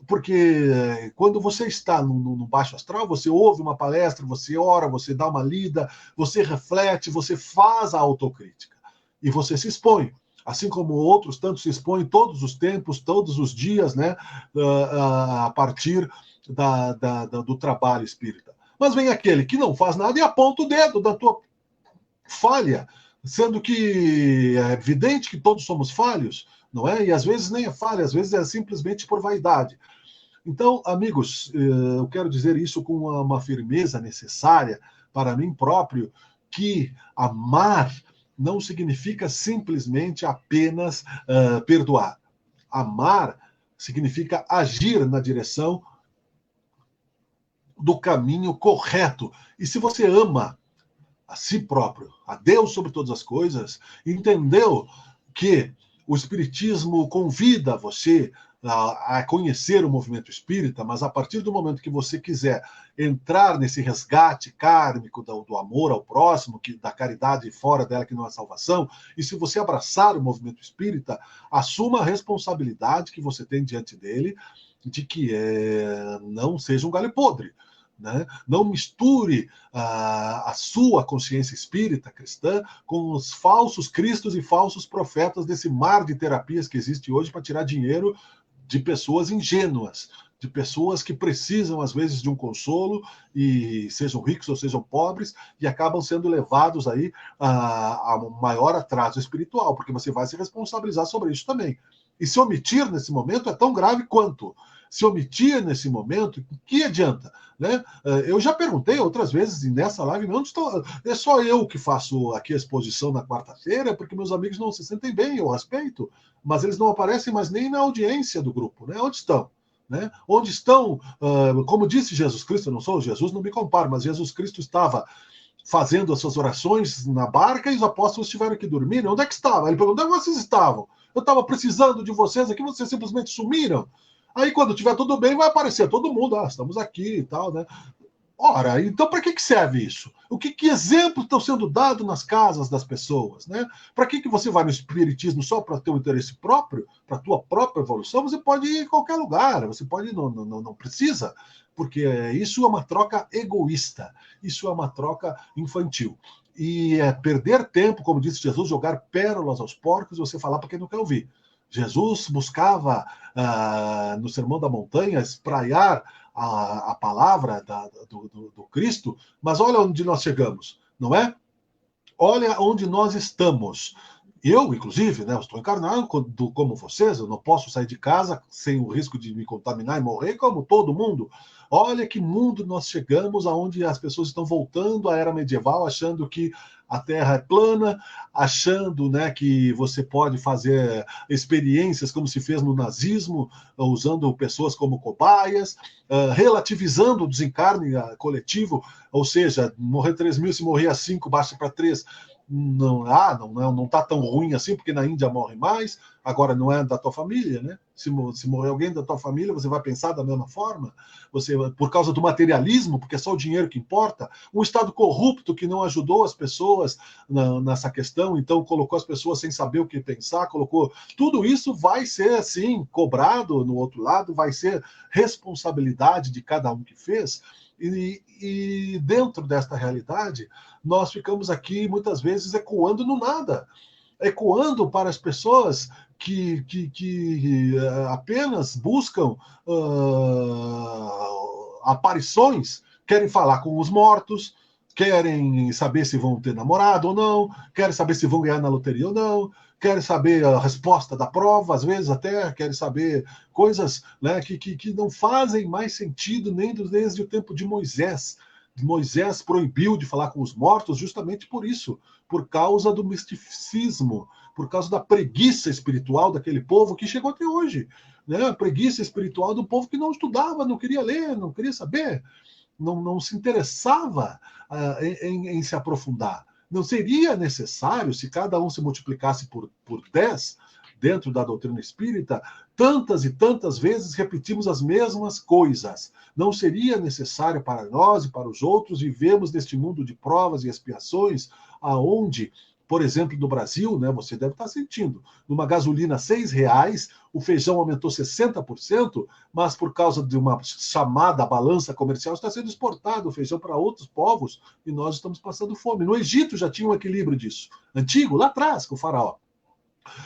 Porque quando você está no baixo astral, você ouve uma palestra, você ora, você dá uma lida, você reflete, você faz a autocrítica. E você se expõe. Assim como outros tantos se expõem todos os tempos, todos os dias, né, a partir do trabalho espírita. Mas vem aquele que não faz nada e aponta o dedo da tua falha, sendo que é evidente que todos somos falhos, não é? E às vezes nem é falha, às vezes é simplesmente por vaidade. Então, amigos, eu quero dizer isso com uma firmeza necessária para mim próprio, que amar não significa simplesmente apenas perdoar. Amar significa agir na direção do caminho correto. E se você ama a si próprio, a Deus sobre todas as coisas, entendeu que o Espiritismo convida você a conhecer o movimento espírita, mas a partir do momento que você quiser entrar nesse resgate kármico do amor ao próximo, da caridade fora dela que não é salvação, e se você abraçar o movimento espírita, assuma a responsabilidade que você tem diante dele de que não seja um galho podre. Né? Não misture a sua consciência espírita cristã com os falsos cristos e falsos profetas desse mar de terapias que existe hoje para tirar dinheiro de pessoas ingênuas, de pessoas que precisam, às vezes, de um consolo, e sejam ricos ou sejam pobres, e acabam sendo levados aí a um maior atraso espiritual, porque você vai se responsabilizar sobre isso também. E se omitir nesse momento é tão grave quanto. Se omitir nesse momento, que adianta? Né? Eu já perguntei outras vezes, e nessa live não estou. É só eu que faço aqui a exposição na quarta-feira, porque meus amigos não se sentem bem, eu respeito, mas eles não aparecem mais nem na audiência do grupo. Né? Onde estão? Né? Onde estão, como disse Jesus Cristo, eu não sou Jesus, não me comparo, mas Jesus Cristo estava fazendo as suas orações na barca e os apóstolos tiveram que dormir. Onde é que estavam? Ele perguntou: onde vocês estavam? Eu estava precisando de vocês aqui, vocês simplesmente sumiram. Aí, quando tiver tudo bem, vai aparecer todo mundo. Estamos aqui e tal, né? Ora, então para que serve isso? Que exemplos estão sendo dados nas casas das pessoas? Né? Para que você vai no espiritismo só para ter um interesse próprio, para a tua própria evolução? Você pode ir em qualquer lugar, você pode, não precisa, porque isso é uma troca egoísta, isso é uma troca infantil. E perder tempo, como disse Jesus, jogar pérolas aos porcos e você falar para quem não quer ouvir. Jesus buscava, no Sermão da Montanha, espraiar a palavra do Cristo, mas olha onde nós chegamos, não é? Olha onde nós estamos. Eu, inclusive, né, eu estou encarnado como vocês, eu não posso sair de casa sem o risco de me contaminar e morrer, como todo mundo. Olha que mundo nós chegamos, aonde as pessoas estão voltando à era medieval, achando que a Terra é plana, achando, né, que você pode fazer experiências como se fez no nazismo, usando pessoas como cobaias, relativizando o desencarne coletivo, ou seja, morrer 3 mil, se morrer a 5, baixa para 3. Não está tão ruim assim, porque na Índia morre mais, agora não é da tua família, né? Se morrer alguém da tua família, você vai pensar da mesma forma? Você, por causa do materialismo, porque é só o dinheiro que importa, um Estado corrupto que não ajudou as pessoas nessa questão, então colocou as pessoas sem saber o que pensar, colocou... Tudo isso vai ser, assim, cobrado no outro lado, vai ser responsabilidade de cada um que fez, e dentro desta realidade, nós ficamos aqui muitas vezes ecoando no nada, ecoando para as pessoas que apenas buscam aparições, querem falar com os mortos, querem saber se vão ter namorado ou não, querem saber se vão ganhar na loteria ou não, querem saber a resposta da prova, às vezes até querem saber coisas, né, que não fazem mais sentido nem desde o tempo de Moisés. Moisés proibiu de falar com os mortos justamente por isso, por causa do misticismo, por causa da preguiça espiritual daquele povo que chegou até hoje. Né? A preguiça espiritual do povo que não estudava, não queria ler, não queria saber, não se interessava em se aprofundar. Não seria necessário, se cada um se multiplicasse por 10, dentro da doutrina espírita, tantas e tantas vezes repetimos as mesmas coisas. Não seria necessário para nós e para os outros vivermos neste mundo de provas e expiações, aonde, por exemplo, no Brasil, né, você deve estar sentindo, numa gasolina R$6, o feijão aumentou 60%, mas por causa de uma chamada balança comercial está sendo exportado o feijão para outros povos e nós estamos passando fome. No Egito já tinha um equilíbrio disso, antigo, lá atrás, com o faraó.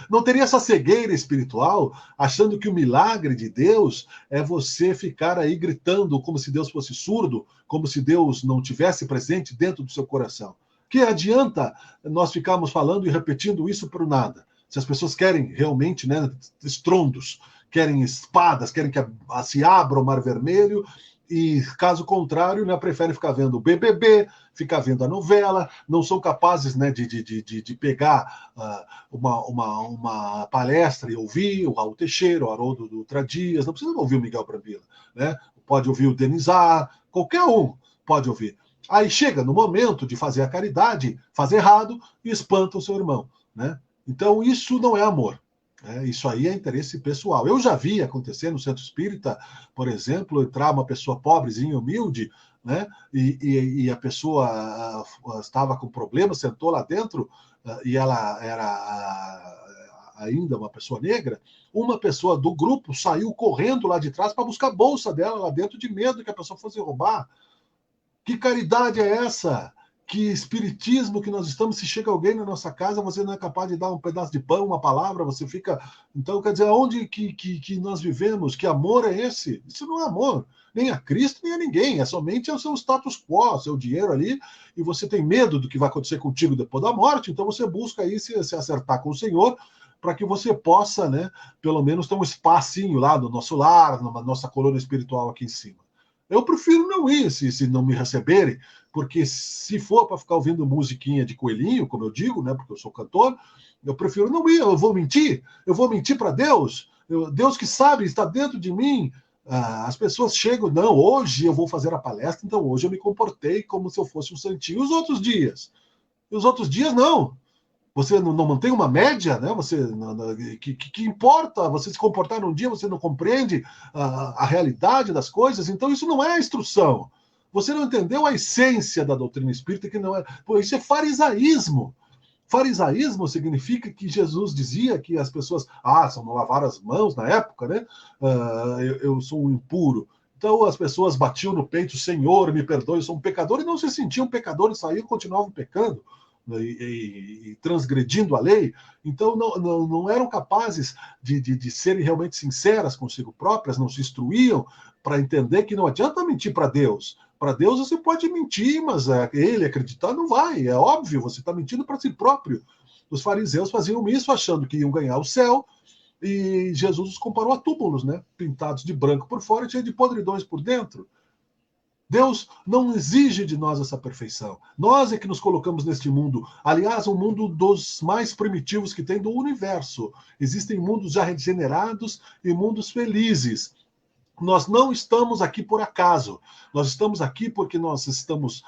Não teria essa cegueira espiritual, achando que o milagre de Deus é você ficar aí gritando como se Deus fosse surdo, como se Deus não tivesse presente dentro do seu coração. Que adianta nós ficarmos falando e repetindo isso por nada? Se as pessoas querem realmente, né, estrondos, querem espadas, querem que se abra o Mar Vermelho, e caso contrário, né, preferem ficar vendo o BBB, ficar vendo a novela, não são capazes, né, de pegar uma palestra e ouvir o Raul Teixeira, o Haroldo Dutra Dias, não precisa ouvir o Miguel Brambila, né? Pode ouvir o Denizar, qualquer um pode ouvir. Aí chega no momento de fazer a caridade, faz errado e espanta o seu irmão, né? Então isso não é amor. Isso aí é interesse pessoal. Eu já vi acontecer no centro espírita, por exemplo, entrar uma pessoa pobrezinha, humilde, né? E a pessoa estava com problema, sentou lá dentro, e ela era ainda uma pessoa negra. Uma pessoa do grupo saiu correndo lá de trás para buscar a bolsa dela lá dentro, de medo que a pessoa fosse roubar. Que caridade é essa? Que espiritismo que nós estamos? Se chega alguém na nossa casa, você não é capaz de dar um pedaço de pão, uma palavra, você fica... Então, quer dizer, aonde que nós vivemos? Que amor é esse? Isso não é amor. Nem a Cristo, nem a ninguém. É somente o seu status quo, o seu dinheiro ali, e você tem medo do que vai acontecer contigo depois da morte, então você busca aí se acertar com o Senhor, para que você possa, né, pelo menos ter um espacinho lá no nosso lar, na nossa coluna espiritual aqui em cima. Eu prefiro não ir, se não me receberem, porque se for para ficar ouvindo musiquinha de coelhinho, como eu digo, né, porque eu sou cantor, eu prefiro não ir. Eu vou mentir para Deus. Deus que sabe, está dentro de mim. As pessoas chegam, não, hoje eu vou fazer a palestra, então hoje eu me comportei como se eu fosse um santinho. Os outros dias? E os outros dias, não. Você não mantém uma média, né? Você que importa você se comportar num dia, você não compreende a realidade das coisas, então isso não é instrução. Você não entendeu a essência da doutrina espírita, que não é. Pô, isso é farisaísmo. Farisaísmo significa que Jesus dizia que as pessoas, só não lavaram as mãos na época, né? Eu sou um impuro. Então as pessoas batiam no peito, Senhor, me perdoe, eu sou um pecador, e não se sentiam pecadores, saíam e continuavam pecando. E transgredindo a lei, então não eram capazes de serem realmente sinceras consigo próprias, não se instruíam para entender que não adianta mentir para Deus. Para Deus você pode mentir, mas ele acreditar não vai, é óbvio, você está mentindo para si próprio. Os fariseus faziam isso achando que iam ganhar o céu, e Jesus os comparou a túmulos, né? Pintados de branco por fora e cheios de podridões por dentro. Deus não exige de nós essa perfeição. Nós é que nos colocamos neste mundo. Aliás, um mundo dos mais primitivos que tem do universo. Existem mundos já regenerados e mundos felizes. Nós não estamos aqui por acaso. Nós estamos aqui porque nós estamos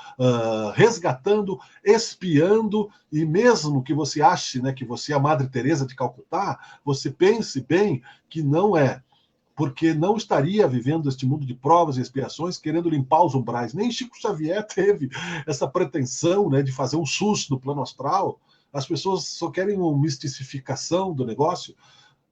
resgatando, espiando, e mesmo que você ache, né, que você é a Madre Teresa de Calcutá, você pense bem que não é. Porque não estaria vivendo este mundo de provas e expiações querendo limpar os umbrais. Nem Chico Xavier teve essa pretensão, né, de fazer um SUS no plano astral. As pessoas só querem uma mistificação do negócio.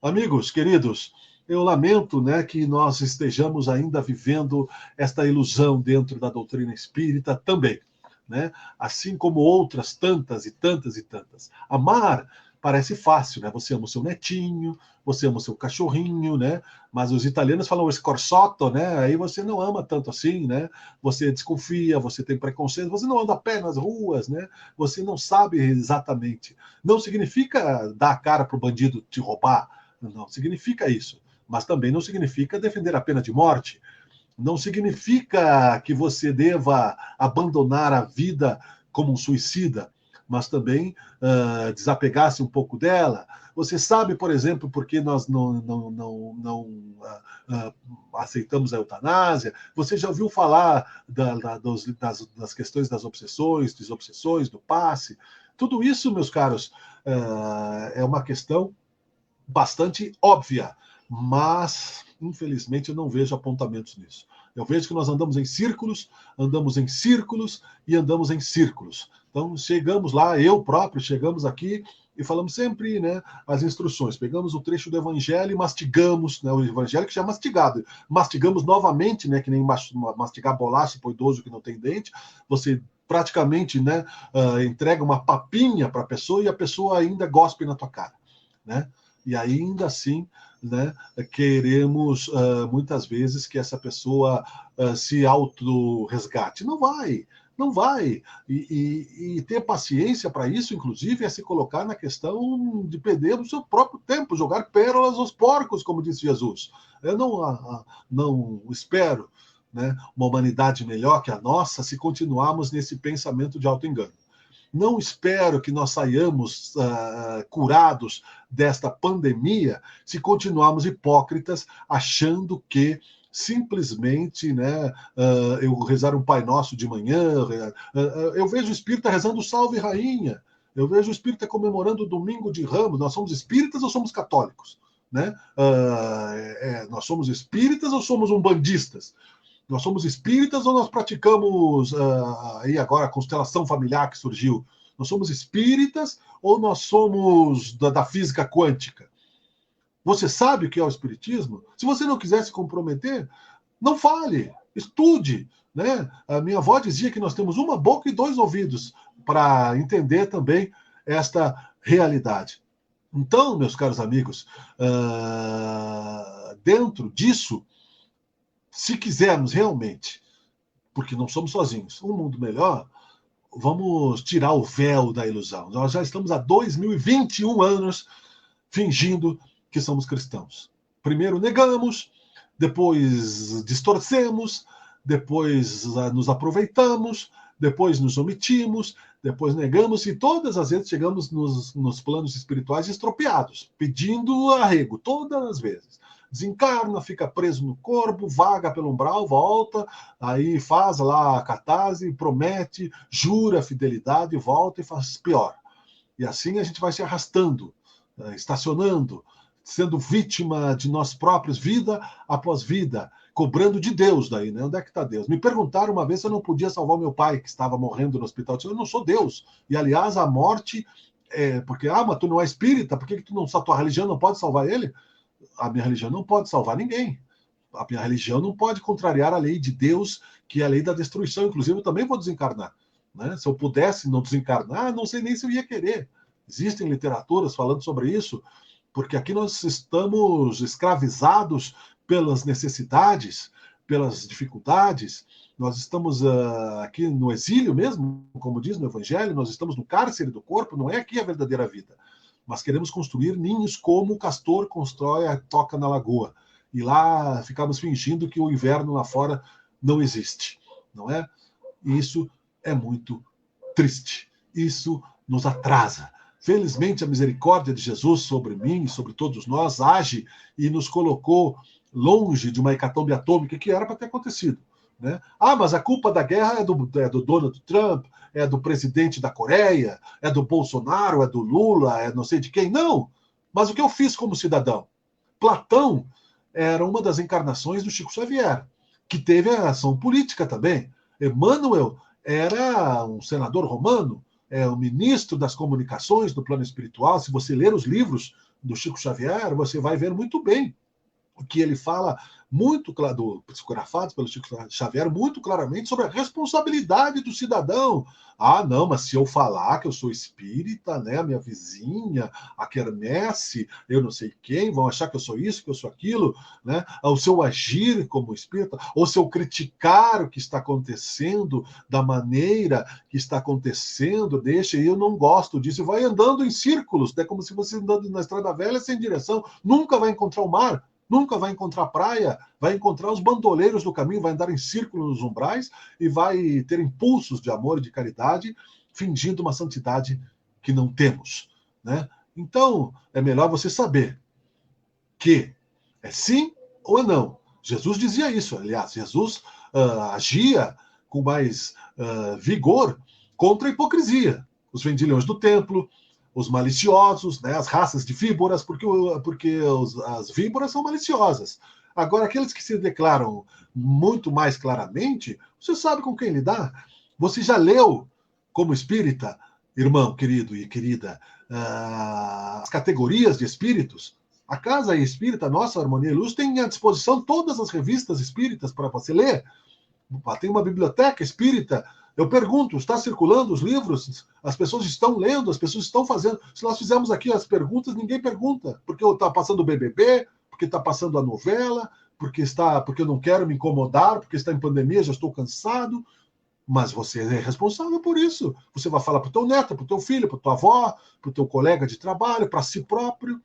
Amigos, queridos, eu lamento, né, que nós estejamos ainda vivendo esta ilusão dentro da doutrina espírita também, né? Assim como outras tantas e tantas e tantas. Amar parece fácil, né? Você ama o seu netinho, você ama o seu cachorrinho, né? Mas os italianos falam scorsotto, né? Aí você não ama tanto assim, né? Você desconfia, você tem preconceito, você não anda a pé nas ruas, né? Você não sabe exatamente. Não significa dar a cara para o bandido te roubar, não significa isso. Mas também não significa defender a pena de morte. Não significa que você deva abandonar a vida como um suicida, mas também desapegar-se um pouco dela. Você sabe, por exemplo, por que nós não aceitamos a eutanásia? Você já ouviu falar das questões das obsessões, desobsessões, do passe? Tudo isso, meus caros, é uma questão bastante óbvia, mas, infelizmente, eu não vejo apontamentos nisso. Eu vejo que nós andamos em círculos e andamos em círculos. Então, chegamos lá, eu próprio, chegamos aqui e falamos sempre, né, as instruções. Pegamos o trecho do Evangelho e mastigamos, né, o Evangelho que já é mastigado. Mastigamos novamente, né, que nem mastigar bolacha para o idoso que não tem dente. Você praticamente, né, entrega uma papinha para a pessoa e a pessoa ainda gospe na tua cara, né? E ainda assim, né, queremos muitas vezes que essa pessoa se auto-resgate. Não vai, não vai. E ter paciência para isso, inclusive, é se colocar na questão de perder o seu próprio tempo, jogar pérolas aos porcos, como disse Jesus. Eu não espero, né, uma humanidade melhor que a nossa se continuarmos nesse pensamento de auto-engano. Não espero que nós saiamos curados desta pandemia se continuarmos hipócritas, achando que simplesmente, né, eu rezar um Pai Nosso de manhã, eu vejo o espírita rezando o Salve Rainha, eu vejo o espírita comemorando o Domingo de Ramos. Nós somos espíritas ou somos católicos? Né? Nós somos espíritas ou somos umbandistas? Nós somos espíritas ou nós praticamos aí agora a constelação familiar que surgiu? Nós somos espíritas ou nós somos da física quântica? Você sabe o que é o espiritismo? Se você não quiser se comprometer, não fale, estude. Né? A minha avó dizia que nós temos uma boca e 2 ouvidos para entender também esta realidade. Então, meus caros amigos, dentro disso, se quisermos realmente, porque não somos sozinhos, um mundo melhor, vamos tirar o véu da ilusão. Nós já estamos há 2021 anos fingindo que somos cristãos. Primeiro negamos, depois distorcemos, depois nos aproveitamos, depois nos omitimos, depois negamos e todas as vezes chegamos nos planos espirituais estropiados, pedindo arrego, todas as vezes. Desencarna, fica preso no corpo, vaga pelo umbral, volta, aí faz lá a catarse, promete, jura fidelidade, volta e faz pior. E assim a gente vai se arrastando, estacionando, sendo vítima de nós próprios, vida após vida, cobrando de Deus daí, né? Onde é que está Deus? Me perguntaram uma vez se eu não podia salvar meu pai, que estava morrendo no hospital. Eu disse, eu não sou Deus. E, aliás, a morte, porque, mas tu não é espírita, por que tu não, a tua religião não pode salvar ele? A minha religião não pode salvar ninguém. A minha religião não pode contrariar a lei de Deus, que é a lei da destruição. Inclusive, eu também vou desencarnar. Né? Se eu pudesse não desencarnar, não sei nem se eu ia querer. Existem literaturas falando sobre isso, porque aqui nós estamos escravizados pelas necessidades, pelas dificuldades. Nós estamos aqui no exílio mesmo, como diz no Evangelho, nós estamos no cárcere do corpo, não é aqui a verdadeira vida. Mas queremos construir ninhos como o castor constrói a toca na lagoa. E lá ficamos fingindo que o inverno lá fora não existe, não é? E isso é muito triste. Isso nos atrasa. Felizmente, a misericórdia de Jesus sobre mim e sobre todos nós age e nos colocou longe de uma hecatombe atômica que era para ter acontecido. Né? Mas a culpa da guerra é do Donald Trump, é do presidente da Coreia, é do Bolsonaro, é do Lula, é não sei de quem. Não! Mas o que eu fiz como cidadão? Platão era uma das encarnações do Chico Xavier, que teve a ação política também. Emmanuel era um senador romano, é o ministro das comunicações do plano espiritual. Se você ler os livros do Chico Xavier, você vai ver muito bem que ele fala muito claro, psicografado pelo Chico Xavier, muito claramente sobre a responsabilidade do cidadão. Ah, não, mas se eu falar que eu sou espírita, né, a minha vizinha, a quermesse, eu não sei quem, vão achar que eu sou isso, que eu sou aquilo, né? Ou se eu agir como espírita, ou se eu criticar o que está acontecendo da maneira que está acontecendo, deixa, eu não gosto disso, vai andando em círculos, é como se você andando na estrada velha sem direção, nunca vai encontrar o mar, nunca vai encontrar praia, vai encontrar os bandoleiros do caminho, vai andar em círculo nos umbrais e vai ter impulsos de amor e de caridade, fingindo uma santidade que não temos, né? Então, é melhor você saber que é sim ou é não. Jesus dizia isso, aliás, Jesus agia com mais vigor contra a hipocrisia. Os vendilhões do templo, os maliciosos, né, as raças de víboras, porque as víboras são maliciosas. Agora, aqueles que se declaram muito mais claramente, você sabe com quem lidar. Você já leu, como espírita, irmão querido e querida, as categorias de espíritos? A Casa Espírita, nossa Harmonia e Luz, tem à disposição todas as revistas espíritas para você ler. Tem uma biblioteca espírita. Eu pergunto, está circulando os livros? As pessoas estão lendo, as pessoas estão fazendo. Se nós fizermos aqui as perguntas, ninguém pergunta. Porque está passando o BBB, porque está passando a novela, porque eu não quero me incomodar, porque está em pandemia, já estou cansado. Mas você é responsável por isso. Você vai falar para o teu neto, para o teu filho, para tua avó, para o teu colega de trabalho, para si próprio.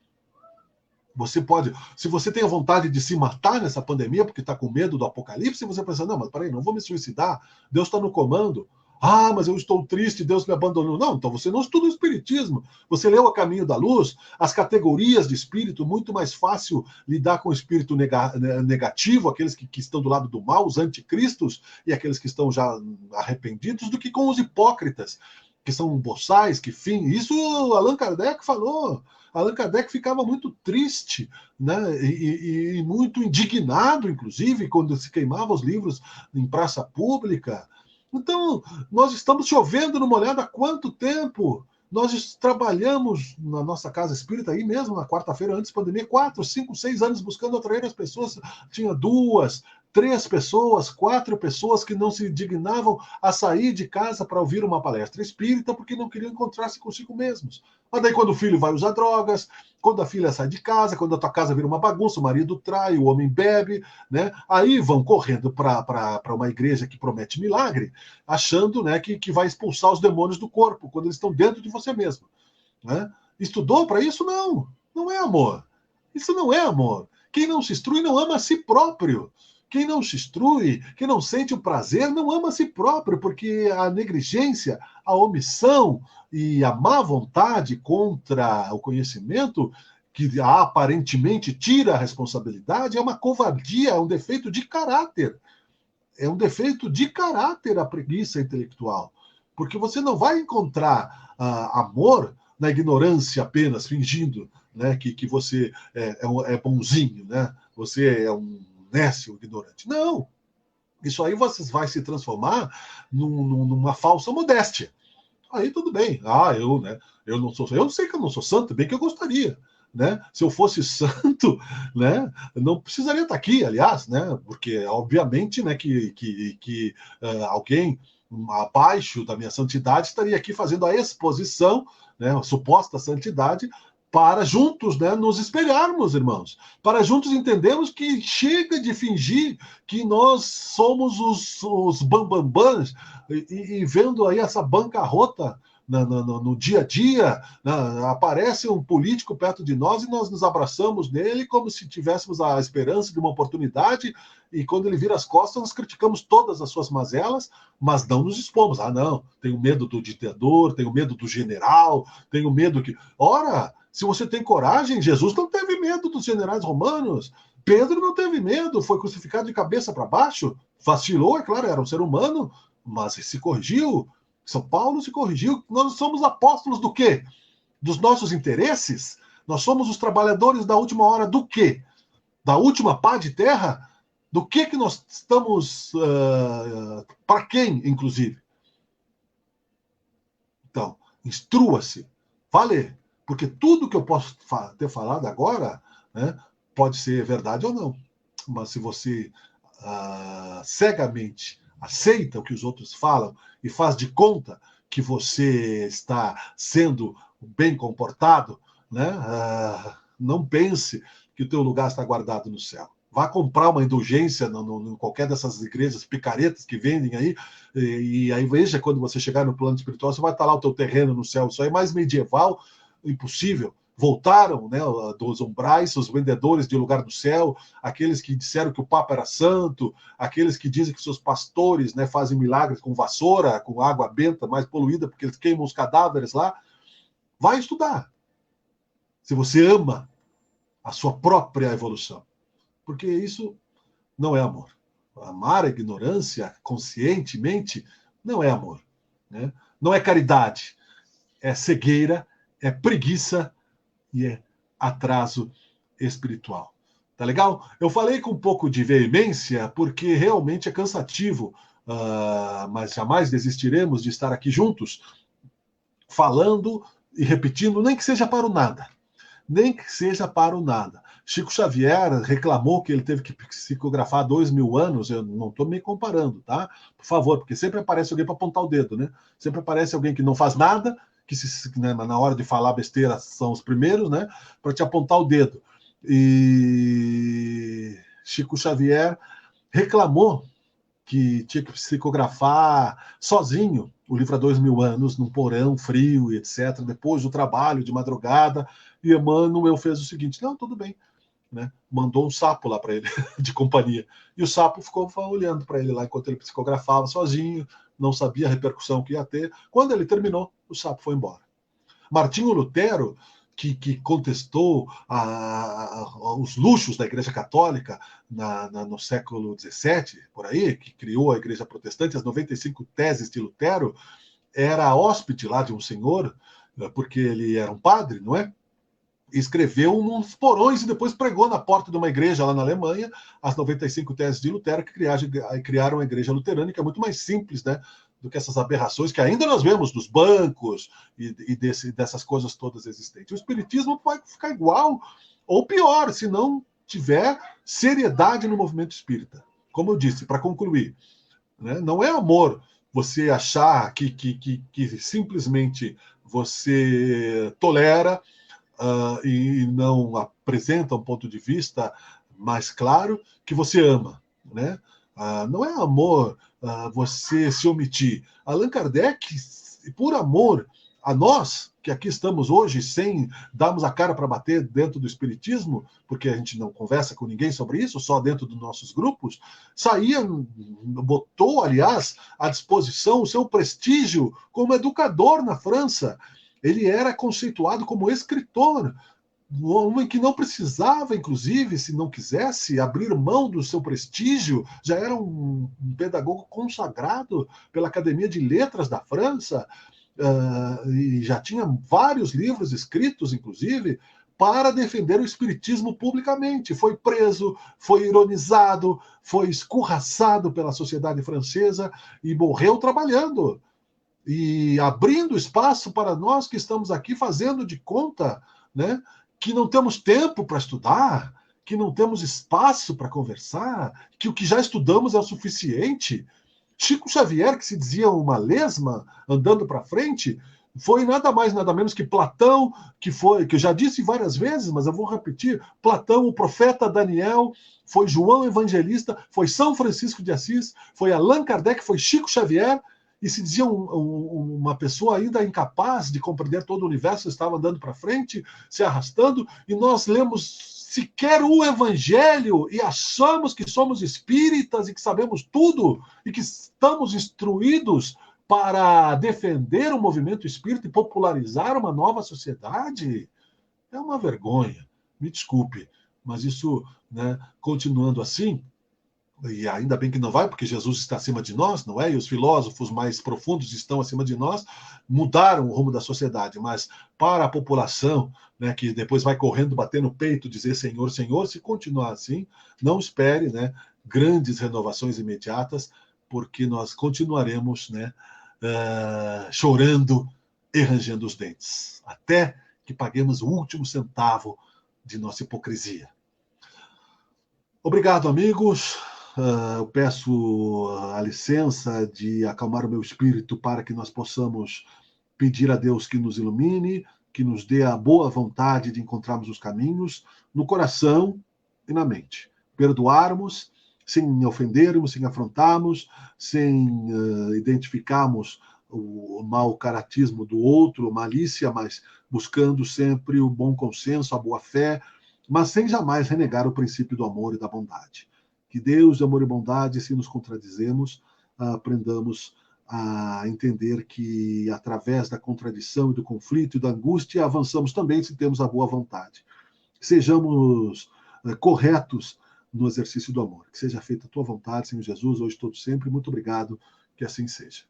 Você pode, se você tem a vontade de se matar nessa pandemia porque está com medo do apocalipse, você pensa, não, mas peraí, não vou me suicidar, Deus está no comando. Ah, mas eu estou triste, Deus me abandonou. Não, então você não estuda o Espiritismo. Você leu A Caminho da Luz, as categorias de espírito, muito mais fácil lidar com o espírito negativo, aqueles que estão do lado do mal, os anticristos, e aqueles que estão já arrependidos, do que com os hipócritas, que são boçais, que fim. Isso Allan Kardec falou. Allan Kardec ficava muito triste, né, e muito indignado, inclusive, quando se queimava os livros em praça pública. Então, nós estamos chovendo numa olhada há quanto tempo? Nós trabalhamos na nossa casa espírita aí mesmo, na quarta-feira, antes da pandemia, 4, 5, 6 anos buscando atrair as pessoas. Tinha 2, 3 pessoas, 4 pessoas que não se dignavam a sair de casa para ouvir uma palestra espírita porque não queriam encontrar-se consigo mesmos. Mas daí quando o filho vai usar drogas, quando a filha sai de casa, quando a tua casa vira uma bagunça, o marido trai, o homem bebe, né? Aí vão correndo para uma igreja que promete milagre, achando, né, que vai expulsar os demônios do corpo, quando eles estão dentro de você mesmo, né? Estudou para isso? Não. Não é amor. Isso não é amor. Quem não se instrui não ama a si próprio. Quem não se instrui, quem não sente o prazer, não ama a si próprio, porque a negligência, a omissão e a má vontade contra o conhecimento, que aparentemente tira a responsabilidade, é uma covardia, é um defeito de caráter. É um defeito de caráter a preguiça intelectual. Porque você não vai encontrar amor na ignorância apenas, fingindo, né, que você é bonzinho, né? Você é um nécio ignorante. Não. Isso aí você vai se transformar numa falsa modéstia. Aí tudo bem. Ah, eu não sou. Eu sei que eu não sou santo, bem que eu gostaria. Né? Se eu fosse santo, né, não precisaria estar aqui, aliás, né, porque obviamente, né, que alguém abaixo da minha santidade estaria aqui fazendo a exposição, né, a suposta santidade, para juntos, né, nos espelharmos, irmãos, para juntos entendermos que chega de fingir que nós somos os bambambãs e vendo aí essa bancarrota no dia a dia, aparece um político perto de nós e nós nos abraçamos nele como se tivéssemos a esperança de uma oportunidade, e quando ele vira as costas, nós criticamos todas as suas mazelas, mas não nos expomos. Ah, não, tenho medo do ditador, tenho medo do general, tenho medo que... Ora, se você tem coragem, Jesus não teve medo dos generais romanos, Pedro não teve medo, foi crucificado de cabeça para baixo, vacilou, é claro, era um ser humano, mas se corrigiu. São Paulo se corrigiu. Nós somos apóstolos do quê? Dos nossos interesses? Nós somos os trabalhadores da última hora do quê? Da última pá de terra? Do que nós estamos... para quem, inclusive? Então, instrua-se. Vale. Porque tudo que eu posso ter falado agora, né, pode ser verdade ou não. Mas se você cegamente aceita o que os outros falam e faz de conta que você está sendo bem comportado, né? Não pense que o teu lugar está guardado no céu. Vá comprar uma indulgência em qualquer dessas igrejas picaretas que vendem aí, e aí veja, quando você chegar no plano espiritual, você vai estar lá o teu terreno no céu. Isso aí é mais medieval, impossível. Voltaram, né, dos umbrais, os vendedores de lugar do céu, aqueles que disseram que o Papa era santo, aqueles que dizem que seus pastores, né, fazem milagres com vassoura, com água benta mais poluída, porque eles queimam os cadáveres lá. Vai estudar. Se você ama a sua própria evolução. Porque isso não é amor. Amar a ignorância conscientemente não é amor. Né? Não é caridade. É cegueira, é preguiça e é atraso espiritual. Tá legal? Eu falei com um pouco de veemência porque realmente é cansativo, mas jamais desistiremos de estar aqui juntos, falando e repetindo, nem que seja para o nada. Nem que seja para o nada. Chico Xavier reclamou que ele teve que psicografar 2000 anos, eu não estou me comparando, tá? Por favor, porque sempre aparece alguém para apontar o dedo, né? Sempre aparece alguém que não faz nada, que né, na hora de falar besteira são os primeiros, né? Para te apontar o dedo. E Chico Xavier reclamou que tinha que psicografar sozinho o livro há 2000 anos, num porão frio e etc., depois do trabalho, de madrugada, e Emmanuel fez o seguinte, não, tudo bem, né? Mandou um sapo lá para ele, de companhia, e o sapo ficou olhando para ele lá, enquanto ele psicografava sozinho, não sabia a repercussão que ia ter. Quando ele terminou, o sapo foi embora. Martinho Lutero, que contestou os luxos da Igreja Católica no século XVII, por aí, que criou a Igreja Protestante, as 95 teses de Lutero, era hóspede lá de um senhor, porque ele era um padre, não é? Escreveu nos porões e depois pregou na porta de uma igreja lá na Alemanha as 95 teses de Lutero, que criaram a Igreja Luterana, que é muito mais simples, né, do que essas aberrações que ainda nós vemos dos bancos e dessas coisas todas existentes. O Espiritismo vai ficar igual ou pior, se não tiver seriedade no movimento espírita. Como eu disse, para concluir, né, não é amor você achar que simplesmente você tolera e não apresenta um ponto de vista mais claro que você ama, né? Não é amor você se omitir. Allan Kardec, por amor a nós, que aqui estamos hoje sem darmos a cara para bater dentro do Espiritismo, porque a gente não conversa com ninguém sobre isso, só dentro dos nossos grupos, botou, aliás, à disposição o seu prestígio como educador na França. Ele era conceituado como escritor, um homem que não precisava, inclusive, se não quisesse, abrir mão do seu prestígio, já era um pedagogo consagrado pela Academia de Letras da França, e já tinha vários livros escritos, inclusive, para defender o espiritismo publicamente. Foi preso, foi ironizado, foi escorraçado pela sociedade francesa e morreu trabalhando e abrindo espaço para nós que estamos aqui fazendo de conta, né, que não temos tempo para estudar, que não temos espaço para conversar, que o que já estudamos é o suficiente. Chico Xavier, que se dizia uma lesma andando para frente, foi nada mais, nada menos que Platão, que eu já disse várias vezes, mas eu vou repetir, Platão, o profeta Daniel, foi João Evangelista, foi São Francisco de Assis, foi Allan Kardec, foi Chico Xavier, e se dizia uma pessoa ainda incapaz de compreender todo o universo, estava andando para frente, se arrastando, e nós lemos sequer o Evangelho e achamos que somos espíritas e que sabemos tudo e que estamos instruídos para defender o movimento espírita e popularizar uma nova sociedade. É uma vergonha, me desculpe, mas isso, né, continuando assim, e ainda bem que não vai, porque Jesus está acima de nós, não é? E os filósofos mais profundos estão acima de nós, mudaram o rumo da sociedade, mas para a população, né, que depois vai correndo, bater no peito, dizer Senhor, Senhor, se continuar assim, não espere, né, grandes renovações imediatas, porque nós continuaremos, né, chorando e rangendo os dentes, até que paguemos o último centavo de nossa hipocrisia. Obrigado, amigos. Eu peço a licença de acalmar o meu espírito para que nós possamos pedir a Deus que nos ilumine, que nos dê a boa vontade de encontrarmos os caminhos no coração e na mente. Perdoarmos sem ofendermos, sem afrontarmos, sem identificarmos o mau caratismo do outro, malícia, mas buscando sempre o bom consenso, a boa fé, mas sem jamais renegar o princípio do amor e da bondade. Que Deus de amor e bondade, se nos contradizemos, aprendamos a entender que através da contradição e do conflito e da angústia avançamos também se temos a boa vontade. Sejamos corretos no exercício do amor. Que seja feita a tua vontade, Senhor Jesus, hoje, todo sempre. Muito obrigado, que assim seja.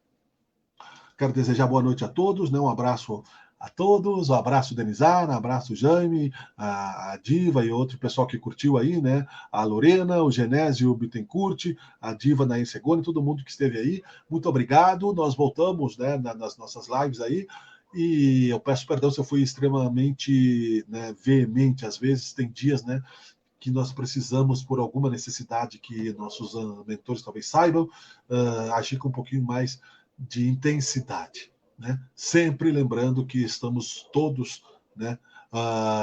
Quero desejar boa noite a todos, né? Um abraço a todos, um abraço Denizar, um abraço Jaime, a Diva e outro pessoal que curtiu aí, né? A Lorena, o Genésio Bittencourt, a Diva Nair Segoni, todo mundo que esteve aí. Muito obrigado. Nós voltamos, né, nas nossas lives aí. E eu peço perdão se eu fui extremamente, né, veemente, às vezes tem dias, né, que nós precisamos, por alguma necessidade que nossos mentores talvez saibam, agir com um pouquinho mais de intensidade, né? Sempre lembrando que estamos todos, né,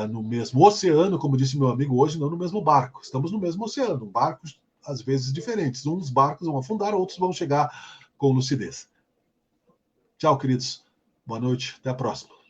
no mesmo oceano, como disse meu amigo hoje, não no mesmo barco. Estamos no mesmo oceano, barcos às vezes diferentes. Uns barcos vão afundar, outros vão chegar com lucidez. Tchau, queridos. Boa noite. Até a próxima.